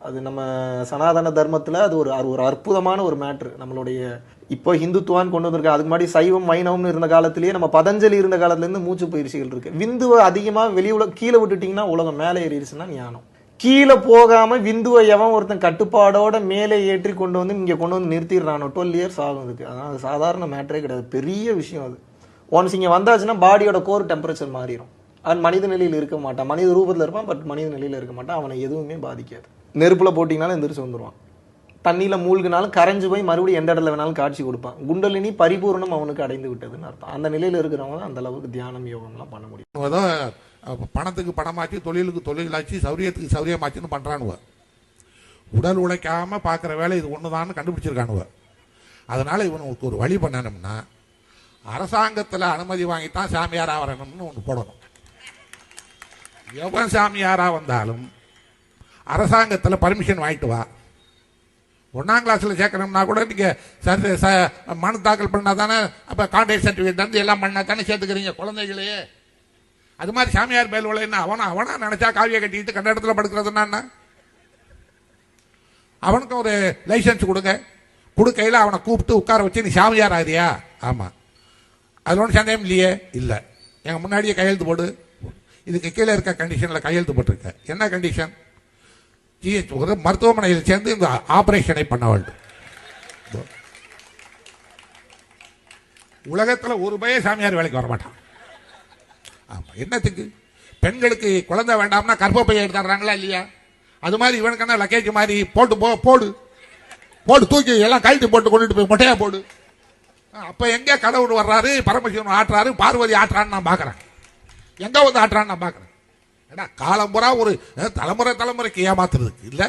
அது நம்ம சனாதன தர்மத்தில் அது ஒரு ஒரு அற்புதமான ஒரு மேட்ரு. நம்மளுடைய இப்போ ஹிந்துத்துவான்னு கொண்டு வந்திருக்க, அதுக்கு முன்னாடி சைவம் வைணவம்னு இருந்த காலத்திலேயே நம்ம பதஞ்சலி இருந்த காலத்துலேருந்து மூச்சு பயிற்சிகள் இருக்கு. விந்துவை அதிகமாக கீழே விட்டுட்டிங்கன்னா உலகம் மேலே ஏறிடுச்சுன்னா ஞானம். கீழே போகாம விந்துவை எவன் ஒருத்தன் கட்டுப்பாடோட மேலே ஏற்றி கொண்டு வந்து இங்கே கொண்டு வந்து நிறுத்திடுறானோ 12 இயர்ஸ் ஆகும் இதுக்கு. அதான் அது சாதாரண மேட்டரே கிடையாது, பெரிய விஷயம் அது. ஒன்ஸ் இங்கே வந்தாச்சுன்னா பாடியோட கோர் டெம்பரேச்சர் மாறிடும். அவன் மனித நிலையில் இருக்க மாட்டான், மனித ரூபத்தில் இருப்பான், பட் மனித நிலையில் இருக்க மாட்டான். அவனை எதுவுமே பாதிக்காது. நெருப்பில் போட்டிங்கனாலும் எந்திரிச்சு வந்துடுவான், தண்ணியில் மூழ்கினாலும் கரைஞ்சு போய் மறுபடியும் எந்த இடத்துல வேணாலும் காட்சி கொடுப்பான். குண்டலினி பரிபூர்ணம் அவனுக்கு அடைந்து விட்டதுன்னு அர்த்தம். அந்த நிலையில் இருக்கிறவங்க அந்த அளவுக்கு தியானம் யோகம்லாம் பண்ண முடியும். பணத்துக்கு பணமாச்சு, தொழிலுக்கு தொழிலாச்சு, சௌரியத்துக்கு சௌரியமாச்சுன்னு பண்ணுறானுவ. உடல் உழைக்காம பார்க்குற வேலை இது ஒன்று கண்டுபிடிச்சிருக்கானுவ. அதனால இவனுக்கு ஒரு வழி பண்ணணும்னா அரசாங்கத்தில் அனுமதி வாங்கித்தான் சாமியாரா வரணும்னு ஒன்று போடணும். எவன் சாமியாரா வந்தாலும் அரசாங்கத்தில் பர்மிஷன் வாங்கிட்டு வா. 1ஆம் கிளாஸில் சேர்க்கணும்னா கூட நீங்கள் மனு தாக்கல் பண்ணால் தானே, அப்போ கான்ட்ராக்ட் சர்டிஃபிகேட் வந்து எல்லாம் பண்ணால் தானே சேர்த்துக்கிறீங்க குழந்தைகளையே. அது மாதிரி சாமியார் மேல்வலை என்ன அவனா நினைச்சா காவியை கட்டிக்கிட்டு கண்ட இடத்துல படுக்கிறதுனா அவனுக்கு ஒரு லைசன்ஸ் கொடுக்கையில் அவனை கூப்பிட்டு உட்கார வச்சு நீ சாமியார் ஆகிறியா? ஆமாம். அதில் ஒன்றும் சந்தேகம் இல்லையே. இல்லை, எங்கள் முன்னாடியே கையெழுத்து போடு. இதுக்கு கீழே இருக்க கண்டிஷனில் கையெழுத்து போட்டிருக்க. என்ன கண்டிஷன்? ஜிஹெச் ஒரு மருத்துவமனையில் சேர்ந்து இந்த ஆபரேஷனை பண்ண வேண்டும். உலகத்தில் ஒரு பையன் சாமியார் வேலைக்கு வரமாட்டான். ஆமாம். என்னத்துக்கு? பெண்களுக்கு குழந்தை வேண்டாம்னா கர்ப்பப்பையை எடுத்துறாங்களா இல்லையா? அது மாதிரி இவனுக்கான லக்கேஜ் மாதிரி போடு தூக்கி எல்லாம் கழட்டி போட்டு கொண்டுட்டு போய் மொட்டையா போடு. அப்ப எங்க கடவுள் வர்றாரு, பரமசிவன் ஆட்டுறாரு, பார்வதி ஆட்டுறான்னு நான் பாக்குறேன். எங்க வந்து ஆட்டுறான்னு நான் பாக்குறேன். ஏன்னா காலம்புறா ஒரு தலைமுறைக்கு ஏமாத்துறதுக்கு இல்ல.